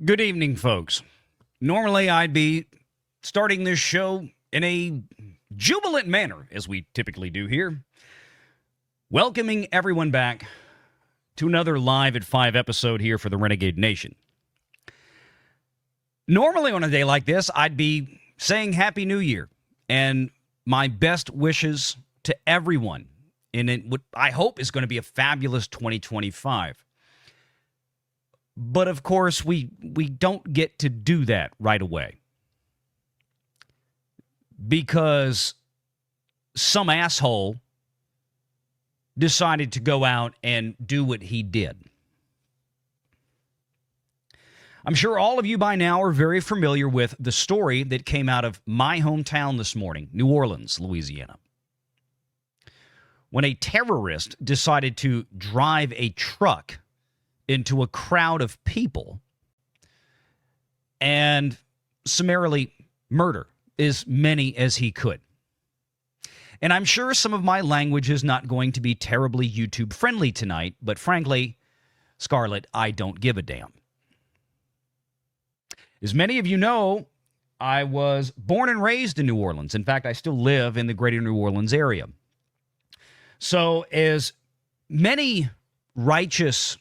Good evening, folks. Normally, I'd be starting this show in a jubilant manner, as we typically do here, welcoming everyone back to another Live at 5 episode here for the Renegade Nation. Normally, on a day like this, I'd be saying Happy New Year and my best wishes to everyone in what I hope is going to be a fabulous 2025. But, of course, we don't get to do that right away because some asshole decided to go out and do what he did. I'm sure all of you by now are very familiar with the story that came out of my hometown this morning, New Orleans, Louisiana, when a terrorist decided to drive a truck into a crowd of people and summarily murder as many as he could. And I'm sure some of my language is not going to be terribly YouTube friendly tonight, but frankly, Scarlett, I don't give a damn. As many of you know, I was born and raised in New Orleans. In fact, I still live in the greater New Orleans area. So as many righteous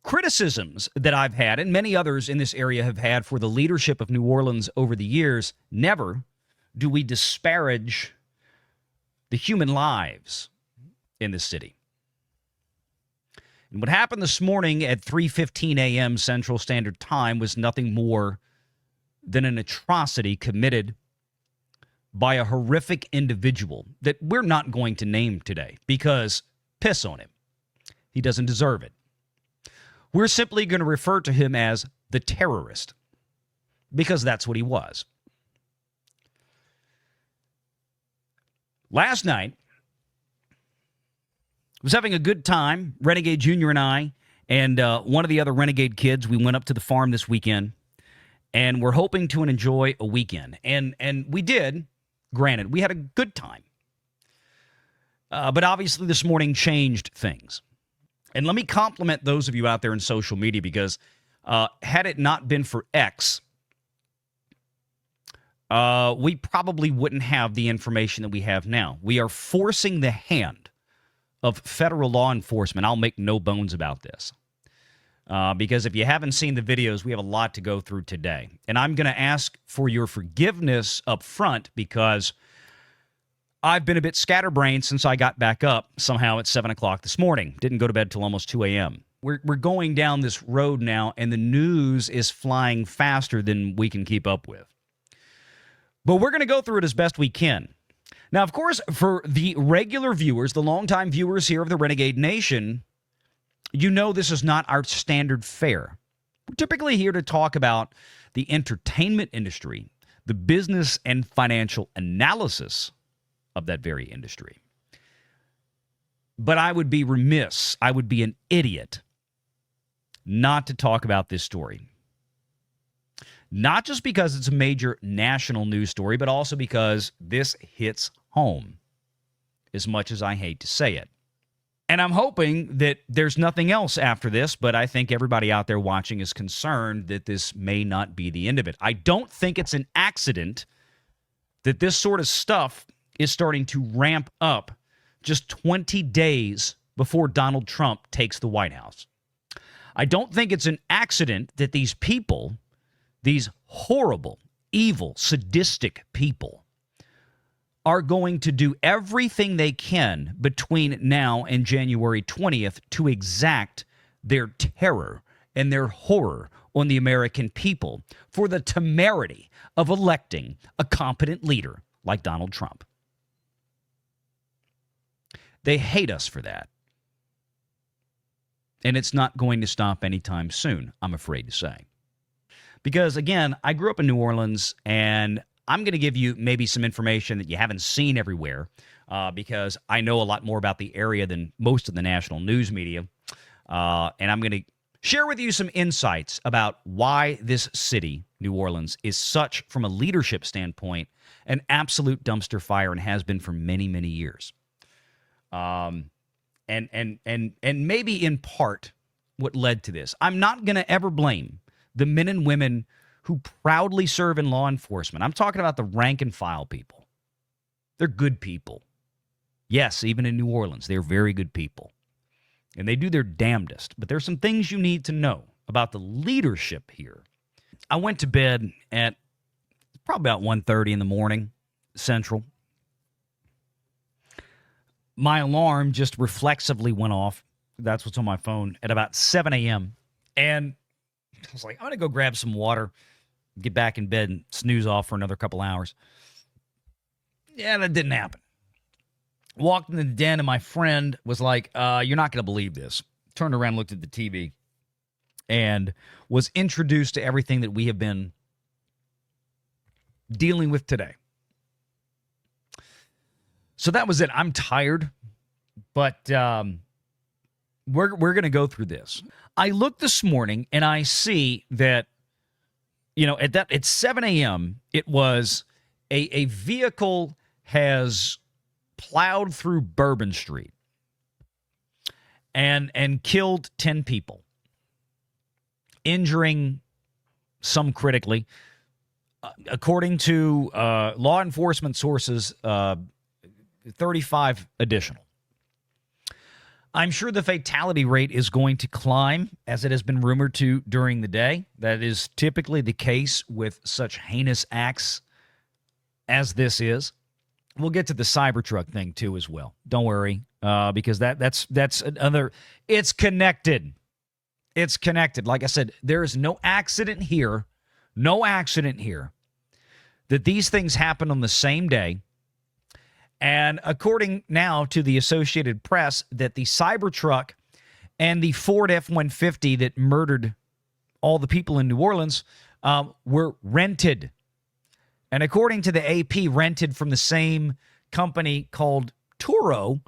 criticisms that I've had, and many others in this area have had for the leadership of New Orleans over the years, never do we disparage the human lives in this city. And what happened this morning at 3:15 a.m. Central Standard Time was nothing more than an atrocity committed by a horrific individual that we're not going to name today because piss on him. He doesn't deserve it. We're simply going to refer to him as the terrorist because that's what he was. Last night, I was having a good time. Renegade Jr. and I and one of the other Renegade kids, we went up to the farm this weekend, and we're hoping to enjoy a weekend. And we did, granted. We had a good time. But obviously this morning changed things. And let me compliment those of you out there in social media because had it not been for X, we probably wouldn't have the information that we have now. We are forcing the hand of federal law enforcement. I'll make no bones about this. Because if you haven't seen the videos, we have a lot to go through today. And I'm going to ask for your forgiveness up front because I've been a bit scatterbrained since I got back up somehow at 7 o'clock this morning. Didn't go to bed till almost 2 a.m. We're going down this road now, and the news is flying faster than we can keep up with. But we're going to go through it as best we can. Now, of course, for the regular viewers, the longtime viewers here of the Renegade Nation, you know this is not our standard fare. We're typically here to talk about the entertainment industry, the business and financial analysis of that very industry. But I would be remiss, I would be an idiot not to talk about this story. Not just because it's a major national news story, but also because this hits home, as much as I hate to say it. And I'm hoping that there's nothing else after this, but I think everybody out there watching is concerned that this may not be the end of it. I don't think it's an accident that this sort of stuff is starting to ramp up just 20 days before Donald Trump takes the White House. I don't think it's an accident that these people, these horrible, evil, sadistic people, are going to do everything they can between now and January 20th to exact their terror and their horror on the American people for the temerity of electing a competent leader like Donald Trump. They hate us for that. And it's not going to stop anytime soon, I'm afraid to say. Because, again, I grew up in New Orleans, and I'm going to give you maybe some information that you haven't seen everywhere because I know a lot more about the area than most of the national news media. And I'm going to share with you some insights about why this city, New Orleans, is such, from a leadership standpoint, an absolute dumpster fire and has been for many, many years. And maybe in part what led to this. I'm not going to ever blame the men and women who proudly serve in law enforcement. I'm talking about the rank and file people. They're good people. Yes, even in New Orleans, they're very good people. And they do their damnedest. But there's some things you need to know about the leadership here. I went to bed at probably about 1:30 in the morning, Central. My alarm just reflexively went off. That's what's on my phone at about 7 a.m. And I was like, I'm going to go grab some water, get back in bed, and snooze off for another couple hours. Yeah, that didn't happen. Walked in the den, and my friend was like, you're not going to believe this. Turned around, looked at the TV, and was introduced to everything that we have been dealing with today. So that was it. I'm tired, but we're going to go through this. I looked this morning, and I see that, at 7 a.m., it was a vehicle has plowed through Bourbon Street and killed 10 people, injuring some critically. According to law enforcement sources, 35 additional. I'm sure the fatality rate is going to climb, as it has been rumored to during the day. That is typically the case with such heinous acts as this is. We'll get to the Cybertruck thing, too, as well. Don't worry, because that's another... It's connected. It's connected. Like I said, there is no accident here, that these things happen on the same day. And according now to the Associated Press, that the Cybertruck and the Ford F-150 that murdered all the people in New Orleans were rented. And according to the AP, rented from the same company called Turo,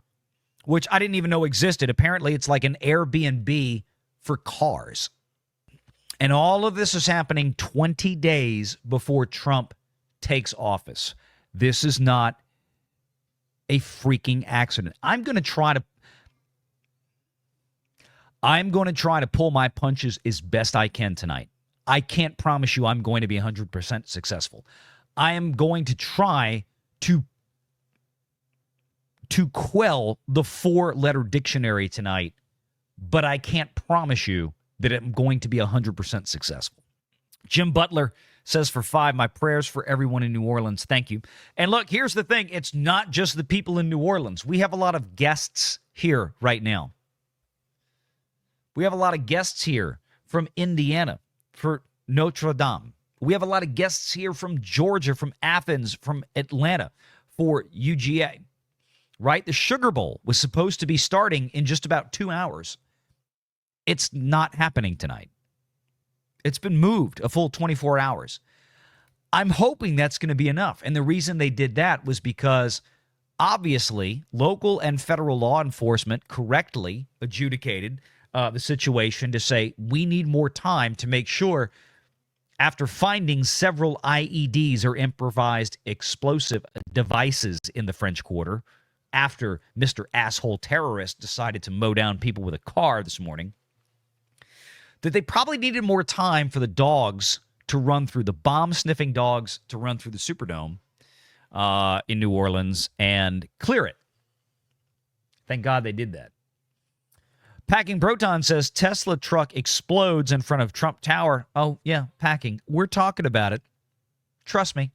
which I didn't even know existed. Apparently, it's like an Airbnb for cars. And all of this is happening 20 days before Trump takes office. This is not a freaking accident. I'm going to try to pull my punches as best I can tonight. I can't promise you I'm going to be 100% successful. I am going to try to quell the 4-letter dictionary tonight, but I can't promise you that I'm going to be 100% successful. Jim Butler says for 5, my prayers for everyone in New Orleans. Thank you. And look, here's the thing. It's not just the people in New Orleans. We have a lot of guests here right now. We have a lot of guests here from Indiana for Notre Dame. We have a lot of guests here from Georgia, from Athens, from Atlanta for UGA, right? The Sugar Bowl was supposed to be starting in just about 2 hours. It's not happening tonight. It's been moved a full 24 hours. I'm hoping that's going to be enough. And the reason they did that was because, obviously, local and federal law enforcement correctly adjudicated the situation to say, we need more time to make sure, after finding several IEDs or improvised explosive devices in the French Quarter, after Mr. Asshole Terrorist decided to mow down people with a car this morning, that they probably needed more time for the dogs to run through, the bomb-sniffing dogs to run through the Superdome in New Orleans and clear it. Thank God they did that. Packing Proton says Tesla truck explodes in front of Trump Tower. Oh, yeah, Packing. We're talking about it. Trust me.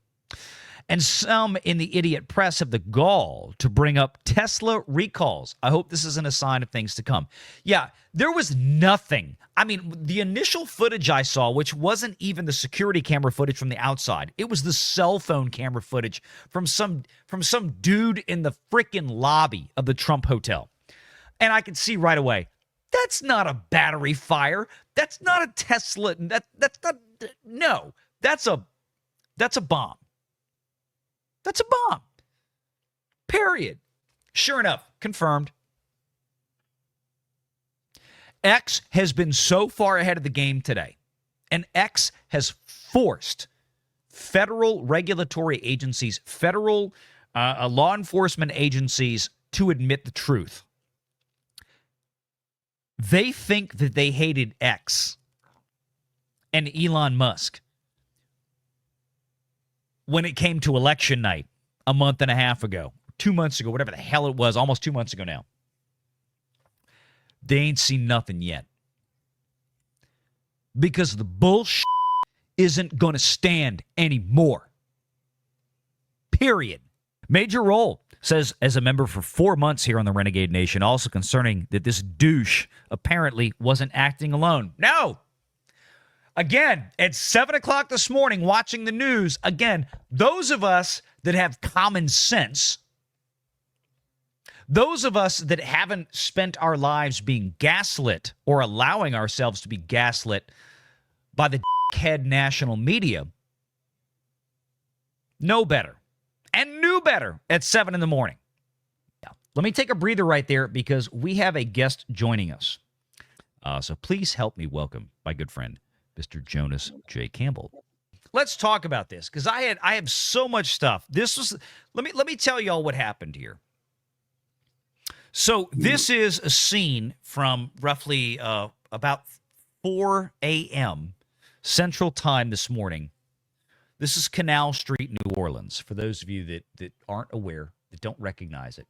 And some in the idiot press have the gall to bring up Tesla recalls. I hope this isn't a sign of things to come. Yeah, there was nothing. I mean, the initial footage I saw, which wasn't even the security camera footage from the outside, it was the cell phone camera footage from some dude in the freaking lobby of the Trump Hotel. And I could see right away, that's not a battery fire. That's not a Tesla. That's not. No, that's a bomb. That's a bomb. Period. Sure enough, confirmed. X has been so far ahead of the game today, and X has forced federal regulatory agencies, federal law enforcement agencies to admit the truth. They think that they hated X. and Elon Musk when it came to election night a month and a half ago, 2 months ago, whatever the hell it was, almost 2 months ago now. They ain't seen nothing yet. Because the bullshit isn't going to stand anymore. Period. Major Roll says, as a member for 4 months here on the Renegade Nation, also concerning that this douche apparently wasn't acting alone. No. Again, at 7 o'clock this morning, watching the news, again, those of us that have common sense, those of us that haven't spent our lives being gaslit or allowing ourselves to be gaslit by the dickhead national media, know better and knew better at 7 in the morning. Now, let me take a breather right there because we have a guest joining us. So please help me welcome my good friend, Mr. Jonas J. Campbell. Let's talk about this because I have so much stuff. Let me tell y'all what happened here. So this is a scene from roughly about 4 a.m. Central Time this morning. This is Canal Street, New Orleans, for those of you that aren't aware, that don't recognize it.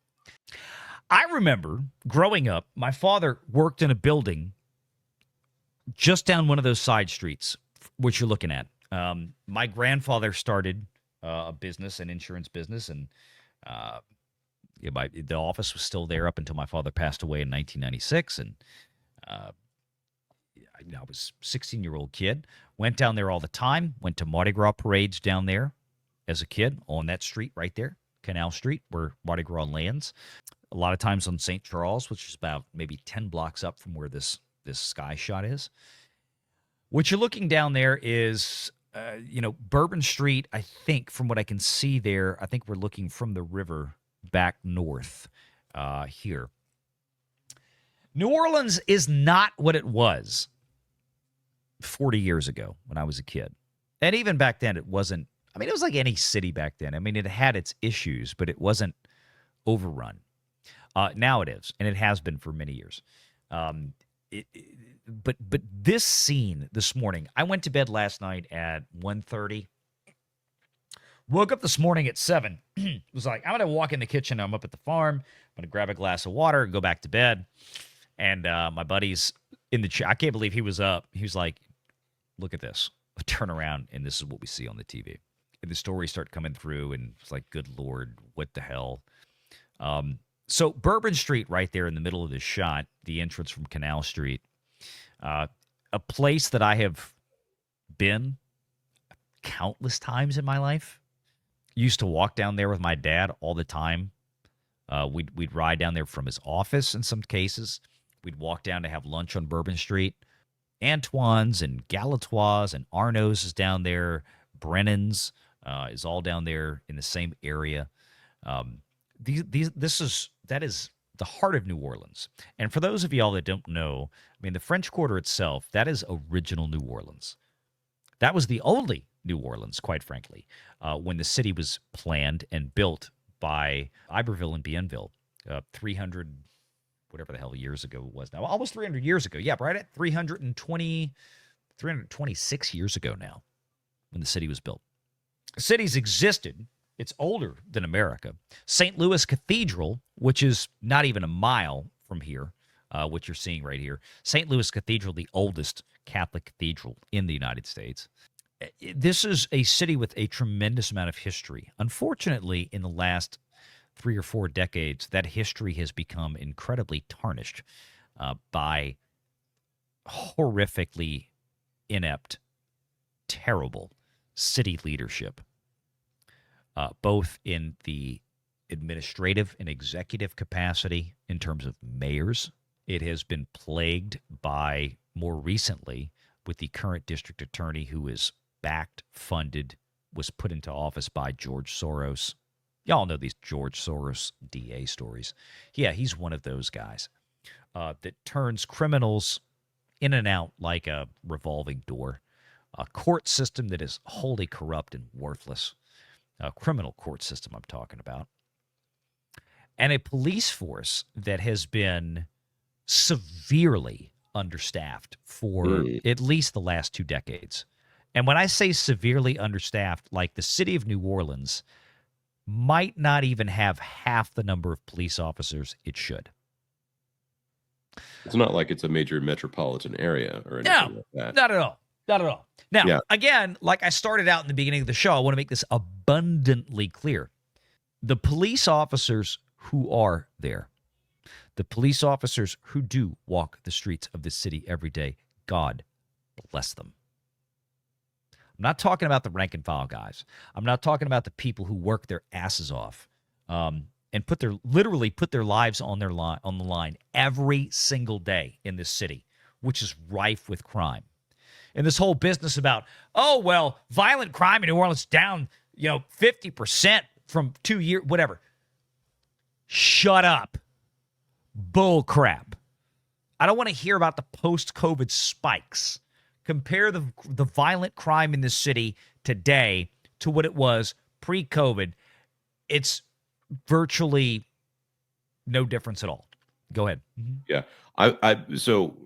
I remember growing up, my father worked in a building just down one of those side streets, which you're looking at. My grandfather started a business, an insurance business, and the office was still there up until my father passed away in 1996. And I was a 16-year-old kid. Went down there all the time. Went to Mardi Gras parades down there as a kid on that street right there, Canal Street, where Mardi Gras lands. A lot of times on St. Charles, which is about maybe 10 blocks up from where this sky shot is. What you're looking down there is, Bourbon Street, I think, from what I can see there, I think we're looking from the river back north here. New Orleans is not what it was 40 years ago when I was a kid. And even back then, it wasn't, it was like any city back then. It had its issues, but it wasn't overrun. Now it is, and it has been for many years. But this scene this morning, I went to bed last night at 1:30. Woke up this morning at 7. Was like, I'm going to walk in the kitchen. I'm up at the farm. I'm going to grab a glass of water and go back to bed. And my buddy's in the chair. I can't believe he was up. He was like, look at this. I turn around, and this is what we see on the TV. And the stories start coming through, and it's like, good Lord, what the hell? So Bourbon Street right there in the middle of this shot, the entrance from Canal Street, a place that I have been countless times in my life. Used to walk down there with my dad all the time. We'd ride down there from his office in some cases. We'd walk down to have lunch on Bourbon Street. Antoine's and Galatoire's and Arnaud's is down there. Brennan's is all down there in the same area. That is the heart of New Orleans. And for those of y'all that don't know, the French Quarter itself, that is original New Orleans. That was the only New Orleans, quite frankly, when the city was planned and built by Iberville and Bienville 300, whatever the hell years ago it was now. Almost 300 years ago. Yeah, right at 326 years ago now when the city was built. Cities existed. It's older than America. St. Louis Cathedral, which is not even a mile from here, what you're seeing right here. St. Louis Cathedral, the oldest Catholic cathedral in the United States. This is a city with a tremendous amount of history. Unfortunately, in the last 3 or 4 decades, that history has become incredibly tarnished by horrifically inept, terrible city leadership, both in the administrative and executive capacity in terms of mayors. It has been plagued by, more recently, with the current district attorney who is backed, funded, was put into office by George Soros. Y'all know these George Soros DA stories. Yeah, he's one of those guys that turns criminals in and out like a revolving door. A court system that is wholly corrupt and worthless. A criminal court system I'm talking about. And a police force that has been severely understaffed for at least the last 2 decades. And when I say severely understaffed, like the city of New Orleans might not even have half the number of police officers it should. It's not like it's a major metropolitan area or anything like that. Not at all. Not at all. Now, again, like I started out in the beginning of the show, I want to make this abundantly clear. The police officers who are there, the police officers who do walk the streets of this city every day, God bless them. I'm not talking about the rank and file guys. I'm not talking about the people who work their asses off and literally put their lives on the line every single day in this city, which is rife with crime. And this whole business about, oh, well, violent crime in New Orleans down, 50% from 2 years, whatever. Shut up. Bull crap. I don't want to hear about the post-COVID spikes. Compare the violent crime in this city today to what it was pre-COVID. It's virtually no difference at all. Go ahead. Mm-hmm. Yeah. So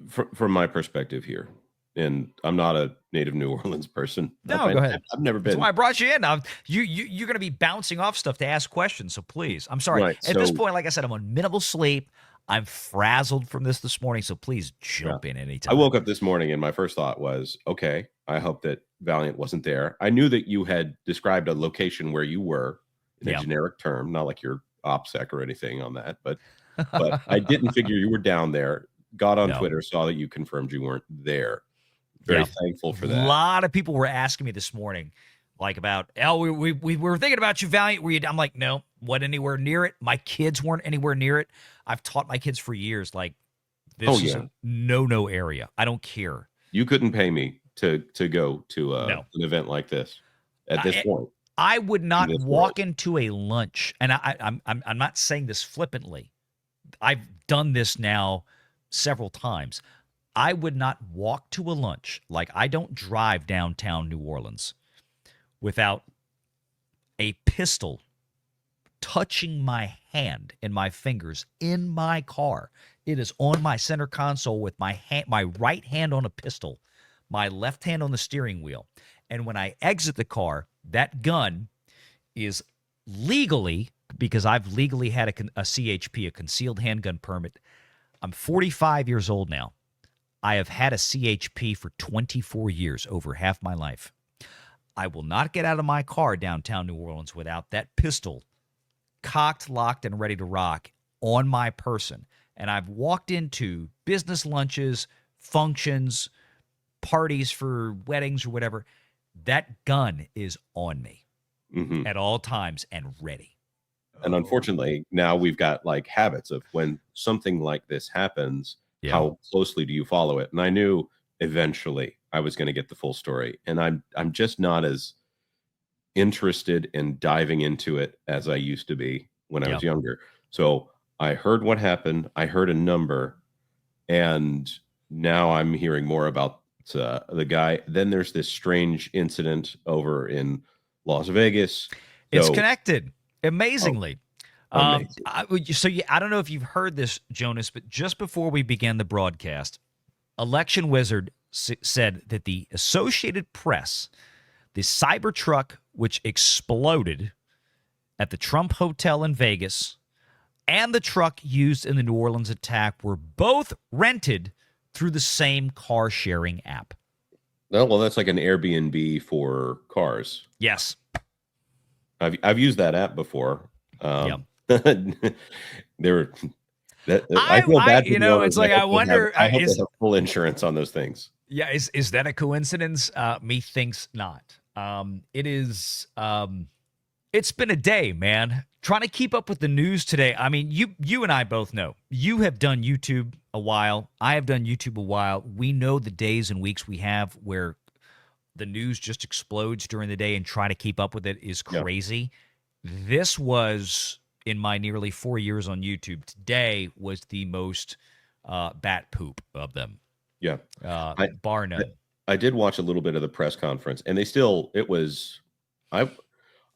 from my perspective here, and I'm not a native New Orleans person. No, go ahead. I've never been. That's why I brought you in. You're going to be bouncing off stuff to ask questions, so please. I'm sorry. Right, At this point, like I said, I'm on minimal sleep. I'm frazzled from this morning, so please jump in anytime. I woke up this morning, and my first thought was, okay, I hope that Valliant wasn't there. I knew that you had described a location where you were in a generic term, not like you're OPSEC or anything on that, but I didn't figure you were down there. Got on Twitter, saw that you confirmed you weren't there. Very thankful for that. A lot of people were asking me this morning, like about, we were thinking about you, Valiant. I'm like, no, wasn't anywhere near it. My kids weren't anywhere near it. I've taught my kids for years, like, this is a no area. I don't care. You couldn't pay me to go to an event like this at this point. I would not walk into a lunch, and I'm not saying this flippantly. I've done this now several times. I would not walk to a lunch, like I don't drive downtown New Orleans, without a pistol touching my hand and my fingers in my car. It is on my center console with my right hand on a pistol, my left hand on the steering wheel. And when I exit the car, that gun is legally, because I've legally had a CHP, a concealed handgun permit. I'm 45 years old now. I have had a CHP for 24 years, over half my life. I will not get out of my car downtown New Orleans without that pistol cocked, locked, and ready to rock on my person. And I've walked into business lunches, functions, parties for weddings or whatever. That gun is on me at all times and ready. And unfortunately, now we've got like habits of when something like this happens, how closely do you follow it? And I knew eventually I was going to get the full story. And I'm just not as interested in diving into it as I used to be when I was younger. So I heard what happened. I heard a number. And now I'm hearing more about the guy. Then there's this strange incident over in Las Vegas. It's connected, amazingly. I don't know if you've heard this, Jonas, but just before we began the broadcast, Election Wizard said that the Associated Press, the Cybertruck which exploded at the Trump Hotel in Vegas, and the truck used in the New Orleans attack were both rented through the same car-sharing app. Well, that's like an Airbnb for cars. Yes. I've used that app before. I feel bad. It's like I wonder. I hope they have full insurance on those things. Yeah, is that a coincidence? Methinks not. It is. It's been a day, man. Trying to keep up with the news today. I mean, you and I both know. You have done YouTube a while. I have done YouTube a while. We know the days and weeks we have where the news just explodes during the day, and trying to keep up with it is crazy. Yeah. This was, in my nearly 4 years on YouTube, today was the most bat poop of them. Yeah. Bar none. I did watch a little bit of the press conference, and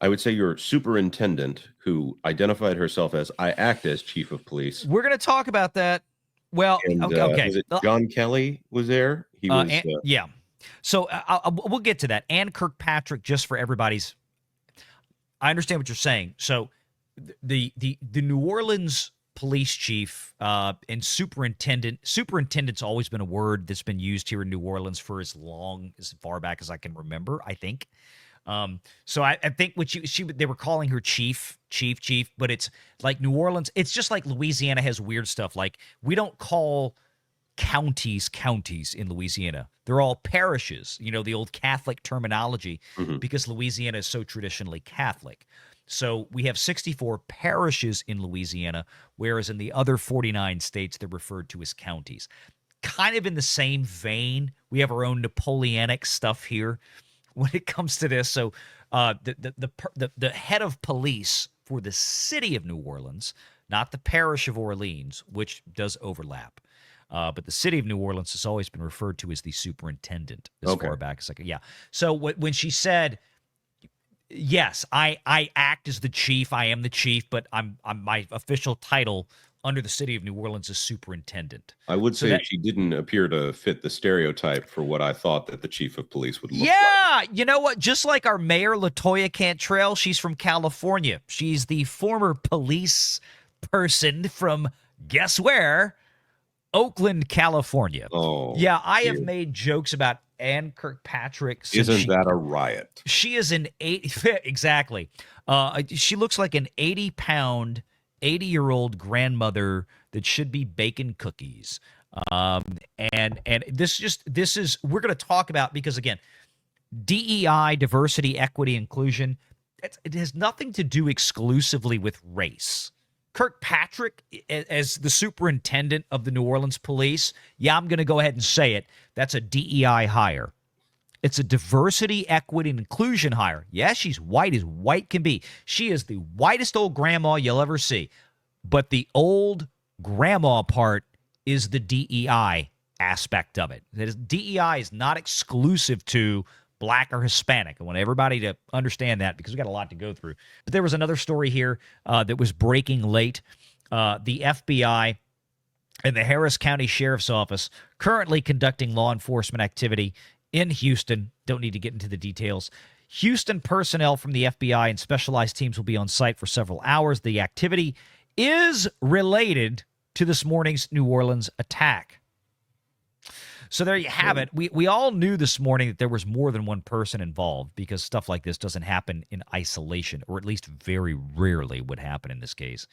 I would say your superintendent, who identified herself as, I act as chief of police. We're going to talk about that. Well, And okay, okay. was it John Kelly was there? He was. Yeah. So we'll get to that. Ann Kirkpatrick, just for everybody's. I understand what you're saying. So the New Orleans police chief and superintendent's always been a word that's been used here in New Orleans for as far back as I can remember, I think. So I think what they were calling her chief, but it's like New Orleans. It's just like Louisiana has weird stuff. Like we don't call counties in Louisiana. They're all parishes, the old Catholic terminology, Mhm. because Louisiana is so traditionally Catholic. So we have 64 parishes in Louisiana, whereas in the other 49 states, they're referred to as counties. Kind of in the same vein, we have our own Napoleonic stuff here when it comes to this. So the head of police for the city of New Orleans, not the parish of Orleans, which does overlap. But the city of New Orleans has always been referred to as the superintendent as far back as I can. Yeah. So when she said, yes, I act as the chief, I am the chief, but I'm my official title under the city of New Orleans is superintendent. I would So say that, she didn't appear to fit the stereotype for what I thought that the chief of police would look like. yeah, you know what? Just like our mayor, Latoya Cantrell, she's from California. She's the former police person from, guess where? Oakland, California. Oh, Yeah, I have dear. made jokes about Ann Kirkpatrick since Isn't that a riot? she is an 80 exactly. She looks like an 80-pound, 80-year-old grandmother that should be baking cookies. And this is we're going to talk about, because again, DEI, diversity, equity, inclusion, it has nothing to do exclusively with race. Kirkpatrick, as the superintendent of the New Orleans police, yeah, I'm going to go ahead and say it. That's a DEI hire. It's a diversity, equity, and inclusion hire. Yeah, she's white as white can be. She is the whitest old grandma you'll ever see. But the old grandma part is the DEI aspect of it. DEI is not exclusive to Black or Hispanic. I want everybody to understand that, because we got a lot to go through. But there was another story here that was breaking late. The FBI and the Harris County Sheriff's Office currently conducting law enforcement activity in Houston. Don't need to get into the details. Houston personnel from the FBI and specialized teams will be on site for several hours. The activity is related to this morning's New Orleans attack. So there you have it. We all knew this morning that there was more than one person involved, because stuff like this doesn't happen in isolation, or at least very rarely would happen in this case.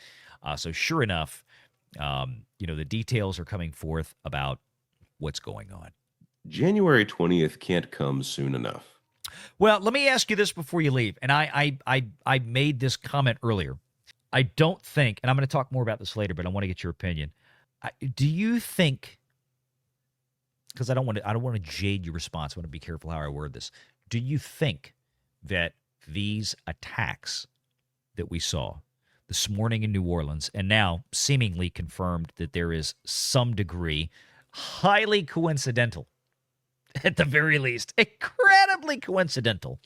So sure enough, the details are coming forth about what's going on. January 20th can't come soon enough. Well, let me ask you this before you leave. And I made this comment earlier. I don't think, and I'm going to talk more about this later, but I want to get your opinion. Do you think, because I don't want to jade your response, I want to be careful how I word this. Do you think that these attacks that we saw this morning in New Orleans, and now seemingly confirmed that there is some degree, highly coincidental, at the very least, incredibly coincidental,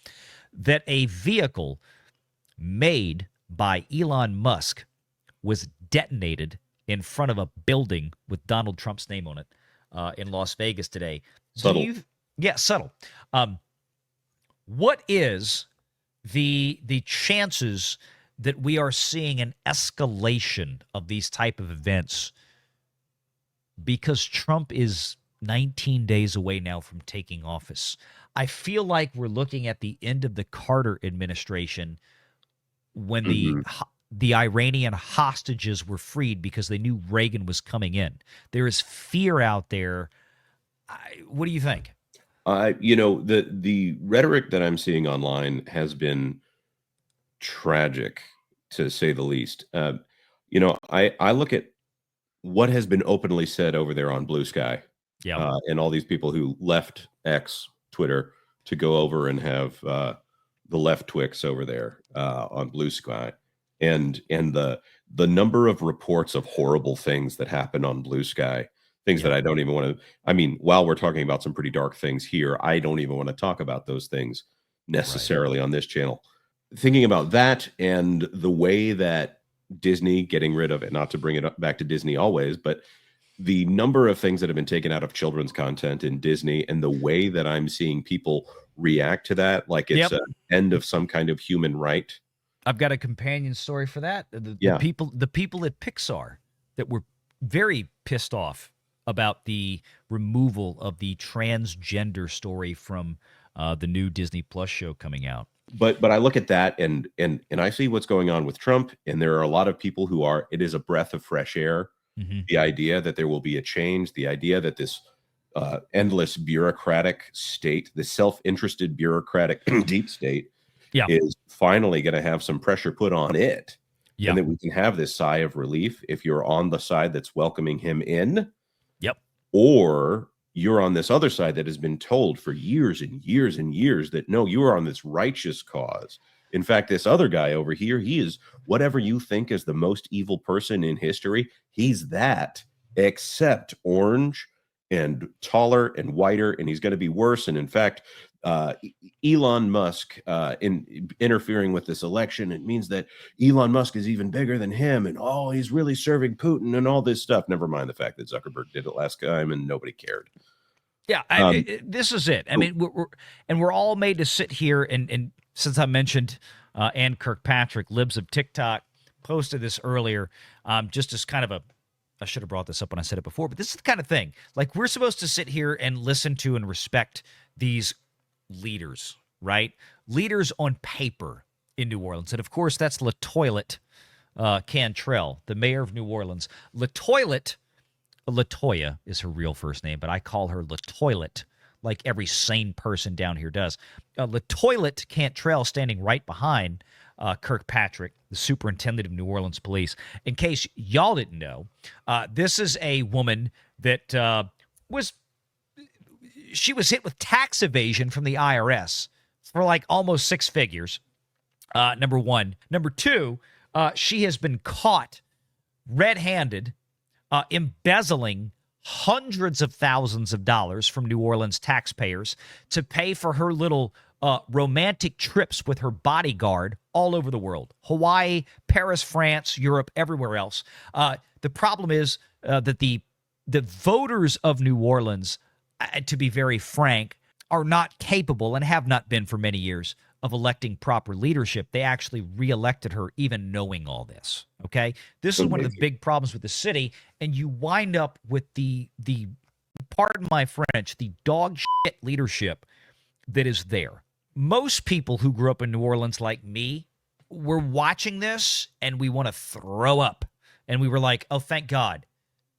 that a vehicle made by Elon Musk was detonated in front of a building with Donald Trump's name on it in Las Vegas today? Subtle. Subtle. What is the chances that we are seeing an escalation of these type of events, because Trump is 19 days away now from taking office? I feel like we're looking at the end of the Carter administration, when the Iranian hostages were freed because they knew Reagan was coming in. There is fear out there. What do you think? The rhetoric that I'm seeing online has been tragic, to say the least. I look at what has been openly said over there on Blue Sky, and all these people who left X, Twitter, to go over and have the left Twix over there on Blue Sky, and the number of reports of horrible things that happen on Blue Sky, things that I don't even want to. I mean, while we're talking about some pretty dark things here, I don't even want to talk about those things necessarily on this channel. Thinking about that, and the way that Disney getting rid of it, not to bring it back to Disney always, but the number of things that have been taken out of children's content in Disney and the way that I'm seeing people react to that, like it's Yep. an end of some kind of human right. I've got a companion story for that. The Yeah. people at Pixar that were very pissed off about the removal of the transgender story from the new Disney Plus show coming out. But I look at that and I see what's going on with Trump, and there are a lot of people who are. It is a breath of fresh air. Mm-hmm. The idea that there will be a change, the idea that this endless bureaucratic state, the self-interested bureaucratic deep state, Yeah. is finally going to have some pressure put on it, Yeah. and that we can have this sigh of relief if you're on the side that's welcoming him in. Yep. Or you're on this other side that has been told for years and years and years that no, you are on this righteous cause. In fact, this other guy over here, he is whatever you think is the most evil person in history. He's that, except orange and taller and whiter, and he's going to be worse. And in fact, Elon Musk interfering with this election, it means that Elon Musk is even bigger than him, and he's really serving Putin and all this stuff. Never mind the fact that Zuckerberg did it last time and nobody cared. Yeah, this is it. I mean, we're all made to sit here and since I mentioned Ann Kirkpatrick, Libs of TikTok, posted this earlier, just as kind of I should have brought this up when I said it before, but this is the kind of thing. Like, we're supposed to sit here and listen to and respect these leaders, right? Leaders on paper in New Orleans. And, of course, that's LaToya Cantrell, the mayor of New Orleans. LaToya is her real first name, but I call her LaToya like every sane person down here does. LaToya Cantrell standing right behind Kirkpatrick, the superintendent of New Orleans Police. In case y'all didn't know, this is a woman that was hit with tax evasion from the IRS for like almost six figures, number one. Number two, she has been caught red-handed embezzling hundreds of thousands of dollars from New Orleans taxpayers to pay for her little romantic trips with her bodyguard all over the world. Hawaii, Paris, France, Europe, everywhere else. The problem is that the voters of New Orleans, to be very frank, are not capable and have not been for many years of electing proper leadership. They actually reelected her even knowing all this, okay? This is one of the big problems with the city, and you wind up with the pardon my French, the dog shit leadership that is there. Most people who grew up in New Orleans like me were watching this, and we want to throw up. And we were like, oh, thank God.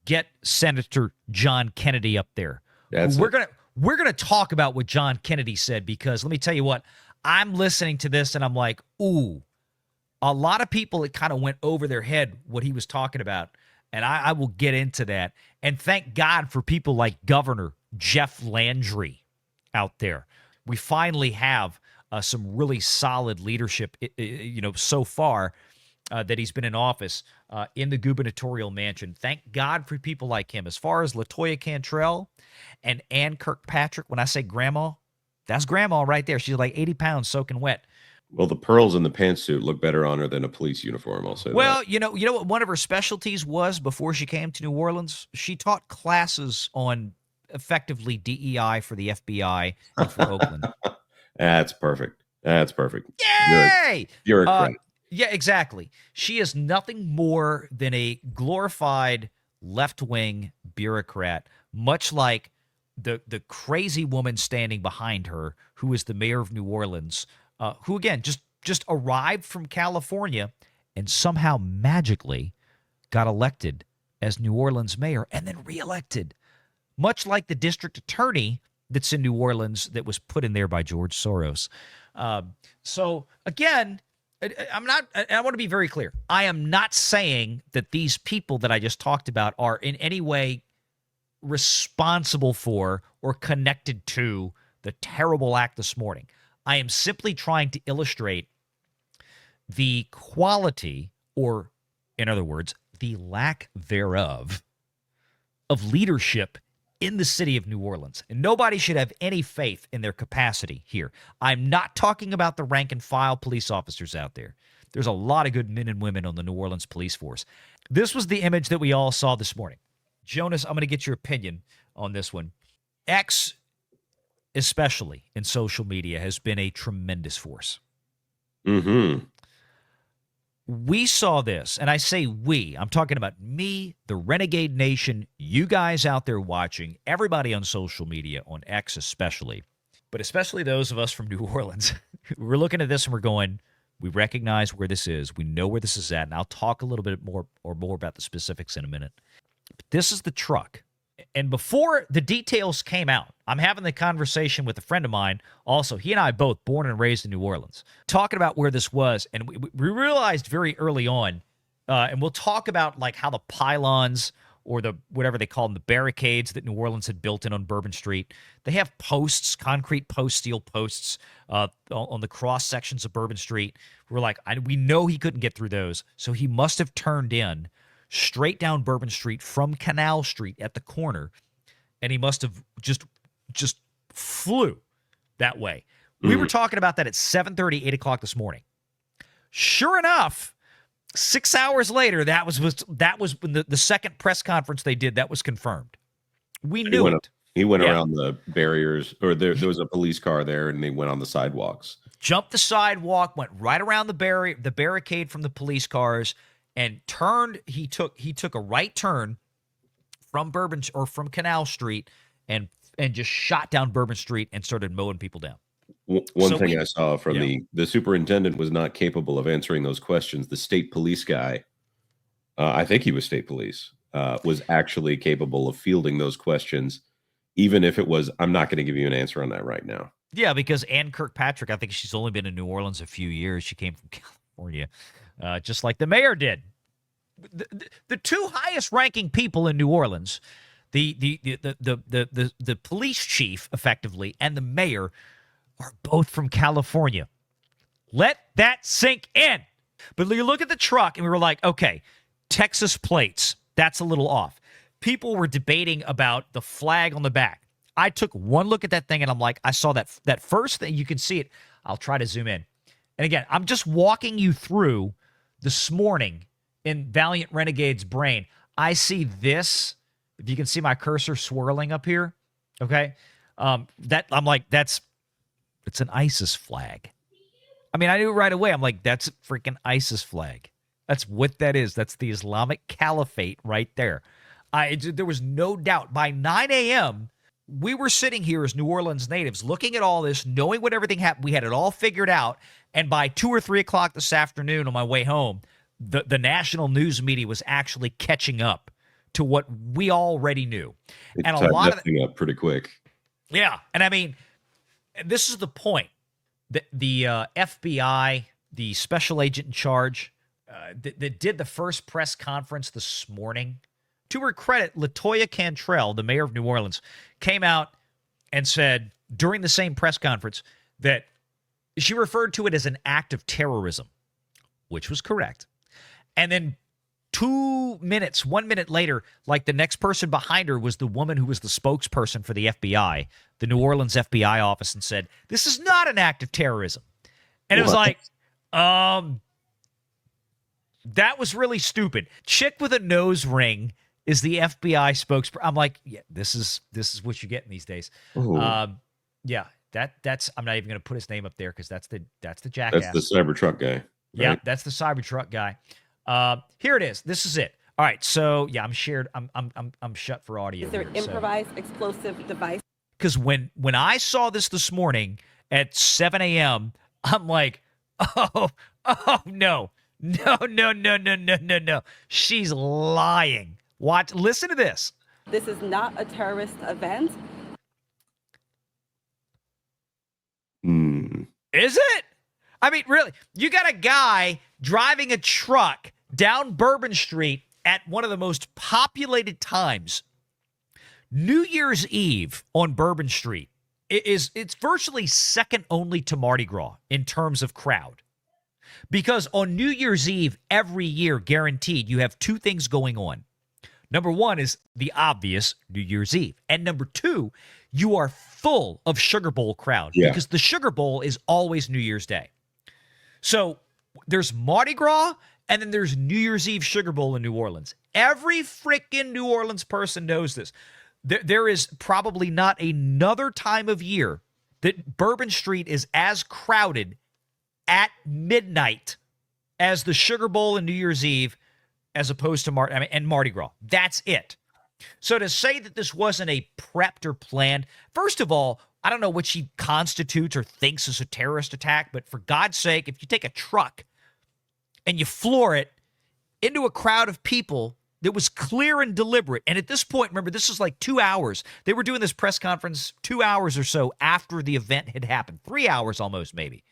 Get Senator John Kennedy up there. We're gonna talk about what John Kennedy said, because let me tell you what, I'm listening to this and I'm like, ooh, a lot of people, it kind of went over their head what he was talking about, and I will get into that. And thank God for people like Governor Jeff Landry out there. We finally have some really solid leadership, so far that he's been in office in the gubernatorial mansion. Thank God for people like him. As far as LaToya Cantrell and Ann Kirkpatrick, when I say grandma, that's grandma right there. She's like 80 pounds soaking wet. Well, the pearls in the pantsuit look better on her than a police uniform, I'll say that. Well, you know what one of her specialties was before she came to New Orleans? She taught classes on effectively DEI for the FBI and for Oakland. That's perfect. That's perfect. Yay! Bureaucrat. Yeah, exactly. She is nothing more than a glorified left-wing bureaucrat, much like the crazy woman standing behind her, who is the mayor of New Orleans, who, again, just arrived from California and somehow magically got elected as New Orleans mayor and then reelected, much like the district attorney that's in New Orleans that was put in there by George Soros. So, again, I want to be very clear. I am not saying that these people that I just talked about are in any way responsible for or connected to the terrible act this morning. I am simply trying to illustrate the quality, or in other words, the lack thereof, of leadership in the city of New Orleans. And nobody should have any faith in their capacity here. I'm not talking about the rank and file police officers out there. There's a lot of good men and women on the New Orleans police force. This was the image that we all saw this morning. Jonas, I'm going to get your opinion on this one. X, especially in social media, has been a tremendous force. Mm-hmm. We saw this, and I say we, I'm talking about me, the Renegade Nation, you guys out there watching, everybody on social media, on X especially, but especially those of us from New Orleans. We're looking at this and we're going, we recognize where this is. We know where this is at, and I'll talk a little bit more about the specifics in a minute. But this is the truck. And before the details came out, I'm having the conversation with a friend of mine. Also, he and I both born and raised in New Orleans, talking about where this was. And we realized very early on, and we'll talk about like how the pylons or the whatever they call them, the barricades that New Orleans had built in on Bourbon Street, they have posts, concrete posts, steel posts on the cross sections of Bourbon Street. We're like, we know he couldn't get through those, so he must have turned in straight down Bourbon Street from Canal Street at the corner, and he must have just flew that way. We were talking about that at 7:30, 8 o'clock this morning. Sure enough, 6 hours later, that was when the second press conference they did, that was confirmed. We knew it. He went around the barriers, or there was a police car there, and they went on the sidewalks. Jumped the sidewalk, went right around the barricade from the police cars, and turned. He took a right turn from Bourbon or from Canal Street, and just shot down Bourbon Street and started mowing people down. One thing I saw from the superintendent was not capable of answering those questions. The state police guy, I think he was state police, was actually capable of fielding those questions, even if it was, I'm not going to give you an answer on that right now. Yeah, because Ann Kirkpatrick, I think she's only been in New Orleans a few years. She came from California, just like the mayor did. The two highest ranking people in New Orleans, the police chief, effectively, and the mayor, are both from California. Let that sink in. But you look at the truck, and we were like, okay, Texas plates, that's a little off. People were debating about the flag on the back. I took one look at that thing, and I'm like, I saw that first thing. You can see it. I'll try to zoom in. And again, I'm just walking you through this morning in Valliant Renegade's brain. I see this. If you can see my cursor swirling up here, okay? That I'm like, it's an ISIS flag. I mean, I knew right away. I'm like, that's a freaking ISIS flag. That's what that is. That's the Islamic Caliphate right there. There was no doubt. By 9 a.m., we were sitting here as New Orleans natives looking at all this, knowing what everything happened. We had it all figured out. And by 2 or 3 o'clock this afternoon on my way home, the national news media was actually catching up to what we already knew. And a lot of it up pretty quick. Yeah. And I mean, this is the point. The FBI, the special agent in charge, that did the first press conference this morning, to her credit, LaToya Cantrell, the mayor of New Orleans, came out and said during the same press conference that she referred to it as an act of terrorism, which was correct. And then 1 minute later, like the next person behind her was the woman who was the spokesperson for the FBI, the New Orleans FBI office, and said, this is not an act of terrorism. And it was like, that was really stupid. Chick with a nose ring is the FBI spokesperson. I'm like, yeah, this is what you're getting these days. Yeah, that's. I'm not even going to put his name up there because that's the jackass. That's the Cybertruck guy. Right? Yeah, that's the Cybertruck guy. Here it is. This is it. All right. So yeah, I'm shared. I'm shut for audio. Is there improvised explosive device? Because when I saw this morning at 7 a.m., I'm like, oh no. She's lying. Listen to this. This is not a terrorist event. Is it? I mean, really, you got a guy driving a truck down Bourbon Street at one of the most populated times. New Year's Eve on Bourbon Street it's virtually second only to Mardi Gras in terms of crowd. Because on New Year's Eve, every year, guaranteed, you have two things going on. Number one is the obvious New Year's Eve. And number two, you are full of Sugar Bowl crowd because the Sugar Bowl is always New Year's Day. So there's Mardi Gras And then there's New Year's Eve Sugar Bowl in New Orleans. Every freaking New Orleans person knows this. There is probably not another time of year that Bourbon Street is as crowded at midnight as the Sugar Bowl and New Year's Eve, as opposed to Mardi Gras. That's it. So to say that this wasn't a prepped or planned, first of all, I don't know what she constitutes or thinks is a terrorist attack, but for God's sake, if you take a truck and you floor it into a crowd of people that was clear and deliberate, and at this point, remember, this is like 2 hours. They were doing this press conference 2 hours or so after the event had happened, 3 hours almost maybe.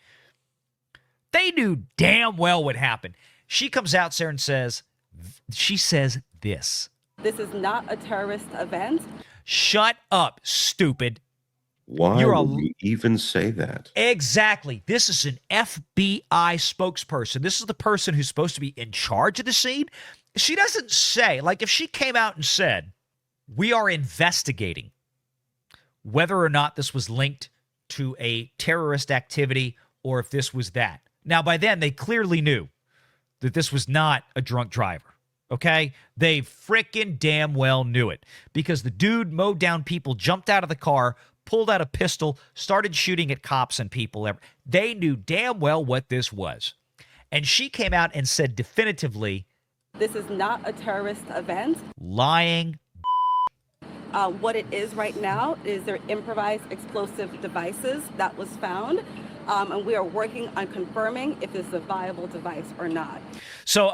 They knew damn well what happened. She comes out there and says this. This is not a terrorist event. Shut up, stupid. Why would you even say that? Exactly. This is an FBI spokesperson. This is the person who's supposed to be in charge of the scene. She doesn't say, like if she came out and said, we are investigating whether or not this was linked to a terrorist activity or if this was that. Now, by then, they clearly knew that this was not a drunk driver. Okay? They frickin' damn well knew it because the dude mowed down people, jumped out of the car, pulled out a pistol, started shooting at cops and people. They knew damn well what this was. And she came out and said definitively, this is not a terrorist event. Lying. What it is right now is their improvised explosive devices that was found. And we are working on confirming if it's a viable device or not. So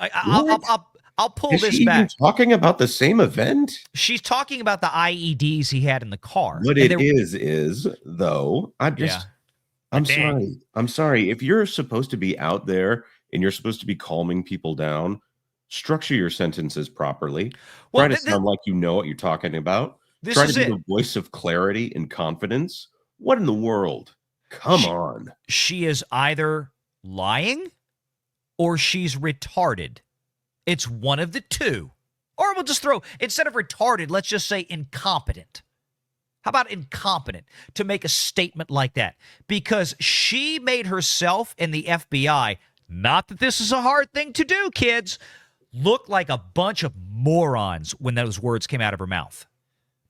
I'll pull Is this she back. even talking about the same event? She's talking about the IEDs he had in the car. What it is though, I'm sorry. If you're supposed to be out there and you're supposed to be calming people down, structure your sentences properly. Try to sound like you know what you're talking about. Try to be the voice of clarity and confidence. What in the world? Come on. She is either lying or she's retarded. It's one of the two. Or we'll just throw, instead of retarded, let's just say incompetent. How about incompetent to make a statement like that? Because she made herself and the FBI, not that this is a hard thing to do, kids, look like a bunch of morons when those words came out of her mouth.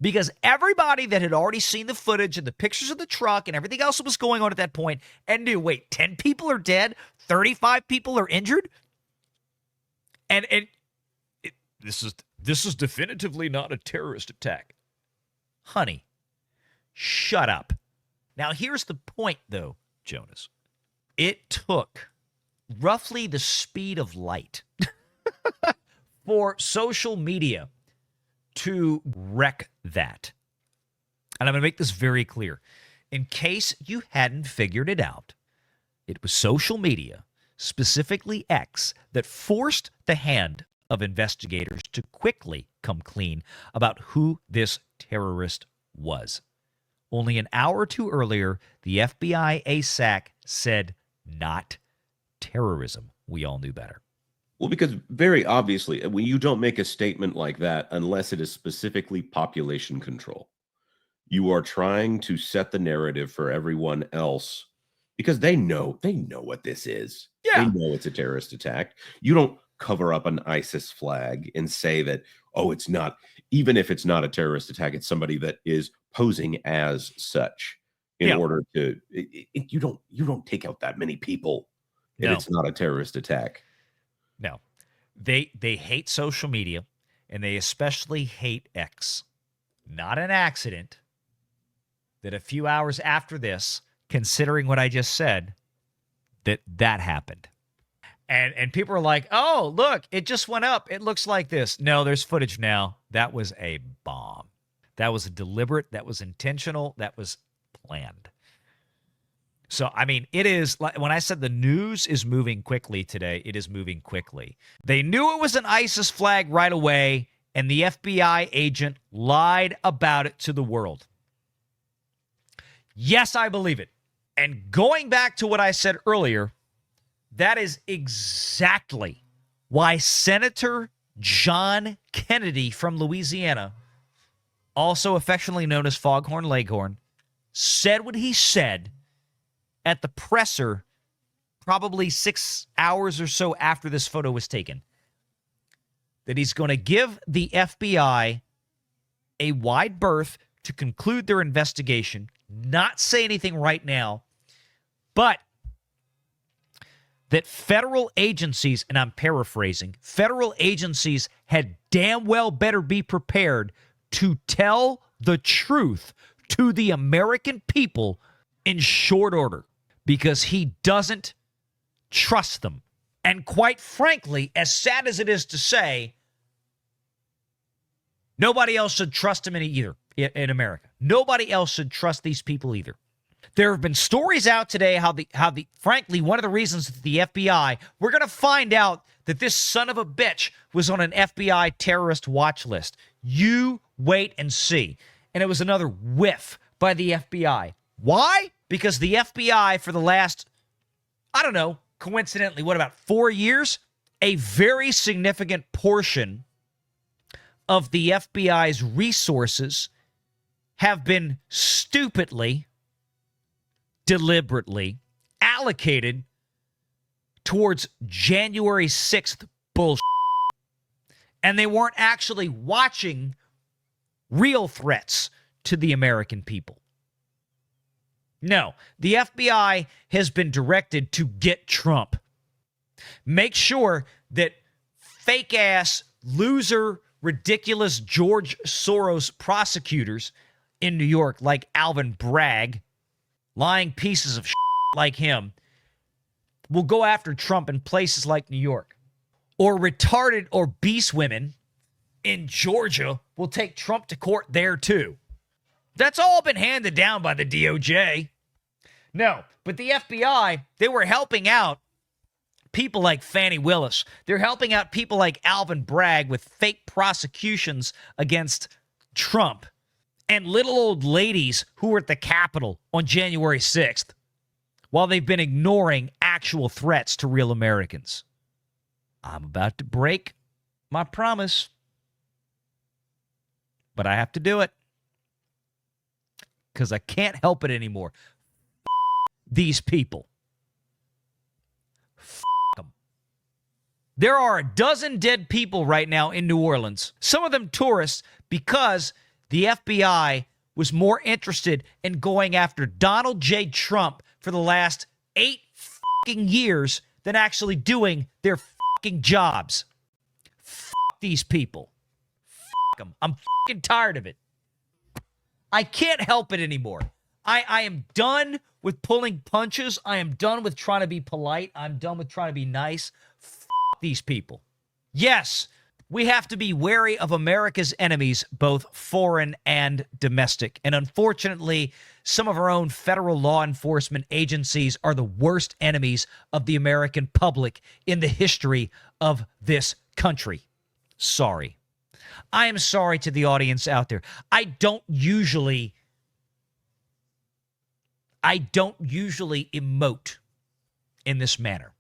Because everybody that had already seen the footage and the pictures of the truck and everything else that was going on at that point and knew, wait, 10 people are dead, 35 people are injured? And this is definitively not a terrorist attack. Honey, shut up. Now, here's the point, though, Jonas. It took roughly the speed of light for social media to wreck that. And I'm going to make this very clear. In case you hadn't figured it out, it was social media, specifically X, that forced the hand of investigators to quickly come clean about who this terrorist was. Only an hour or two earlier, the FBI ASAC said, not terrorism. We all knew better. Well, because very obviously, when you don't make a statement like that, unless it is specifically population control, you are trying to set the narrative for everyone else because they know what this is. Yeah. They know it's a terrorist attack. You don't cover up an ISIS flag and say that, oh, it's not, even if it's not a terrorist attack, it's somebody that is posing as such in order to, you don't take out that many people and it's not a terrorist attack. No, they hate social media, and they especially hate X. Not an accident that a few hours after this, considering what I just said, that happened. And people are like, oh, look, it just went up. It looks like this. No, there's footage now. That was a bomb. That was deliberate. That was intentional. That was planned. So, I mean, it is, like when I said the news is moving quickly today, it is moving quickly. They knew it was an ISIS flag right away, and the FBI agent lied about it to the world. Yes, I believe it. And going back to what I said earlier, that is exactly why Senator John Kennedy from Louisiana, also affectionately known as Foghorn Leghorn, said what he said at the presser probably 6 hours or so after this photo was taken, that he's going to give the FBI a wide berth to conclude their investigation, not say anything right now, but that federal agencies, and I'm paraphrasing, federal agencies had damn well better be prepared to tell the truth to the American people in short order, because he doesn't trust them. And quite frankly, as sad as it is to say, nobody else should trust him in America. Nobody else should trust these people either. There have been stories out today how frankly, one of the reasons that the FBI, we're going to find out that this son of a bitch was on an FBI terrorist watch list. You wait and see. And it was another whiff by the FBI. Why? Because the FBI for the last, I don't know, coincidentally, what, about 4 years? A very significant portion of the FBI's resources have been stupidly, deliberately allocated towards January 6th bullshit. And they weren't actually watching real threats to the American people. No, the FBI has been directed to get Trump. Make sure that fake-ass, loser, ridiculous George Soros prosecutors in New York, like Alvin Bragg, lying pieces of shit like him, will go after Trump in places like New York. Or retarded or beast women in Georgia will take Trump to court there too. That's all been handed down by the DOJ. No, but the FBI, they were helping out people like Fannie Willis. They're helping out people like Alvin Bragg with fake prosecutions against Trump and little old ladies who were at the Capitol on January 6th while they've been ignoring actual threats to real Americans. I'm about to break my promise, but I have to do it because I can't help it anymore. These people. Them. There are a dozen dead people right now in New Orleans, some of them tourists, because the FBI was more interested in going after Donald J. Trump for the last 8 years than actually doing their jobs. These people. Them. I'm tired of it. I can't help it anymore. I am done with pulling punches. I am done with trying to be polite. I'm done with trying to be nice. These people. Yes, we have to be wary of America's enemies, both foreign and domestic. And unfortunately, some of our own federal law enforcement agencies are the worst enemies of the American public in the history of this country. Sorry. I am sorry to the audience out there. I don't usually emote in this manner.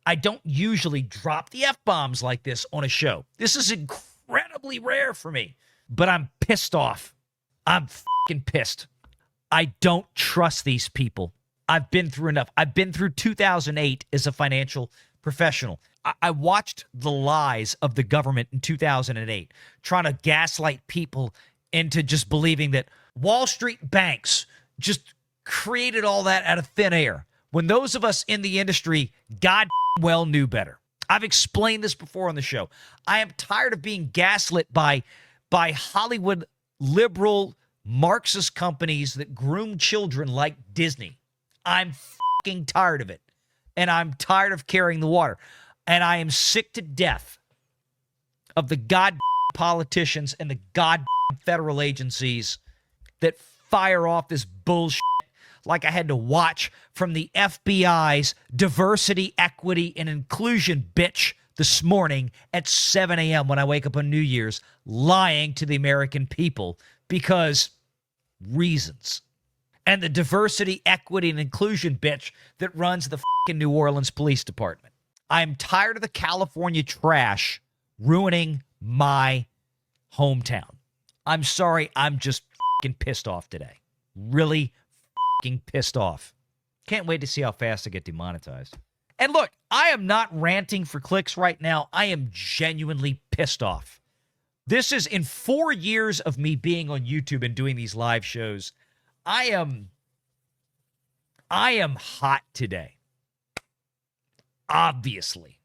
I don't usually drop the F-bombs like this on a show. This is incredibly rare for me, but I'm pissed off. I'm fucking pissed. I don't trust these people. I've been through enough. I've been through 2008 as a financial professional. I watched the lies of the government in 2008, trying to gaslight people into just believing that Wall Street banks just created all that out of thin air, when those of us in the industry god well knew better. I've explained this before on the show. I am tired of being gaslit by Hollywood liberal Marxist companies that groom children like Disney. I'm fucking tired of it. And I'm tired of carrying the water. And I am sick to death of the god politicians and the god federal agencies that fire off this bullshit like I had to watch from the FBI's diversity, equity, and inclusion bitch this morning at 7 a.m. when I wake up on New Year's, lying to the American people because reasons. And the diversity, equity, and inclusion bitch that runs the fucking New Orleans Police Department. I'm tired of the California trash ruining my hometown. I'm sorry, I'm just fucking pissed off today. Really fucking pissed off. Can't wait to see how fast I get demonetized. And look, I am not ranting for clicks right now. I am genuinely pissed off. This is in 4 years of me being on YouTube and doing these live shows. I am hot today. Obviously.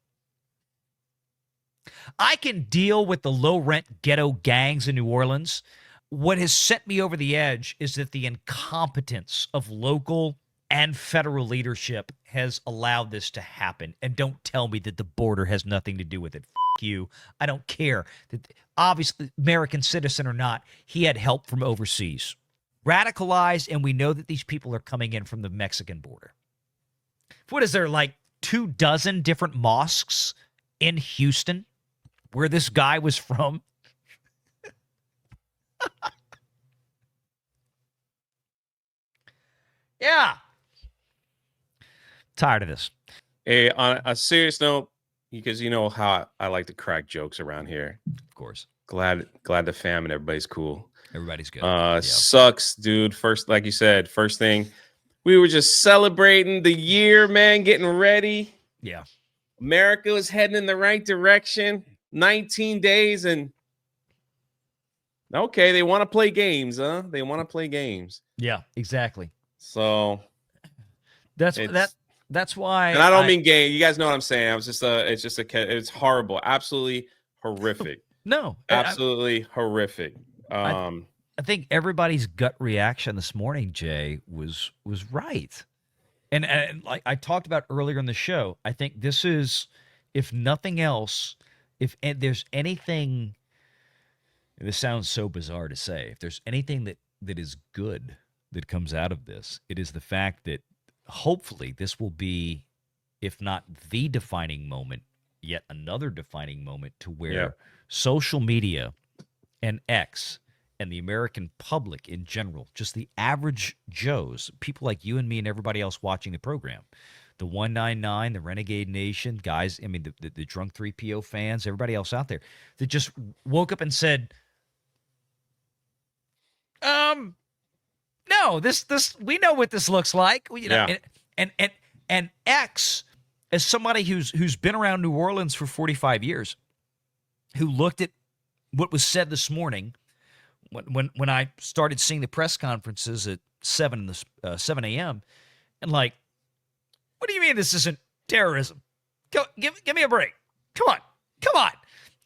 I can deal with the low-rent ghetto gangs in New Orleans. What has set me over the edge is that the incompetence of local and federal leadership has allowed this to happen. And don't tell me that the border has nothing to do with it. F you. I don't care. That obviously, American citizen or not, he had help from overseas. Radicalized, and we know that these people are coming in from the Mexican border. What is there, like 24 different mosques in Houston where this guy was from? Yeah. Tired of this. Hey, on a serious note, because you know how I like to crack jokes around here. Of course. Glad the fam and everybody's cool. Everybody's good. Sucks, dude. First, like you said, first thing, we were just celebrating the year, man, getting ready. Yeah. America was heading in the right direction. 19 days and okay, they want to play games, huh? They want to play games. Yeah, exactly. So that's why. And I don't mean game. You guys know what I'm saying. It's horrible. Absolutely horrific. No, absolutely horrific. I think everybody's gut reaction this morning, Jay, was right. And like I talked about earlier in the show, I think this is, if nothing else, if there's anything, and this sounds so bizarre to say, if there's anything that is good that comes out of this, it is the fact that hopefully this will be, if not the defining moment, yet another defining moment to where social media and X and the American public in general, just the average Joes, people like you and me and everybody else watching the program, the 199, the Renegade Nation, guys, I mean, the Drunk 3PO fans, everybody else out there that just woke up and said, no, this we know what this looks like. You know, and X, as somebody who's been around New Orleans for 45 years, who looked at what was said this morning when I started seeing the press conferences at 7 a.m. and like, what do you mean this isn't terrorism? Give me a break. Come on.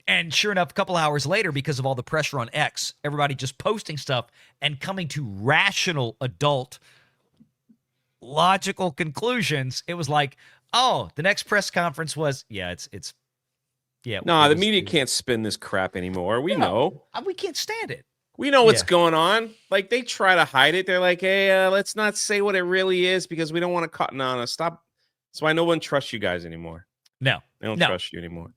And sure enough, a couple hours later, because of all the pressure on X, everybody just posting stuff and coming to rational, adult, logical conclusions, it was like, oh, the next press conference was, it's. No, the media can't spin this crap anymore. We know. We can't stand it. We know what's going on. Like, they try to hide it. They're like, hey, let's not say what it really is because we don't want to cut on us. Stop. That's why no one trusts you guys anymore. No. They don't trust you anymore.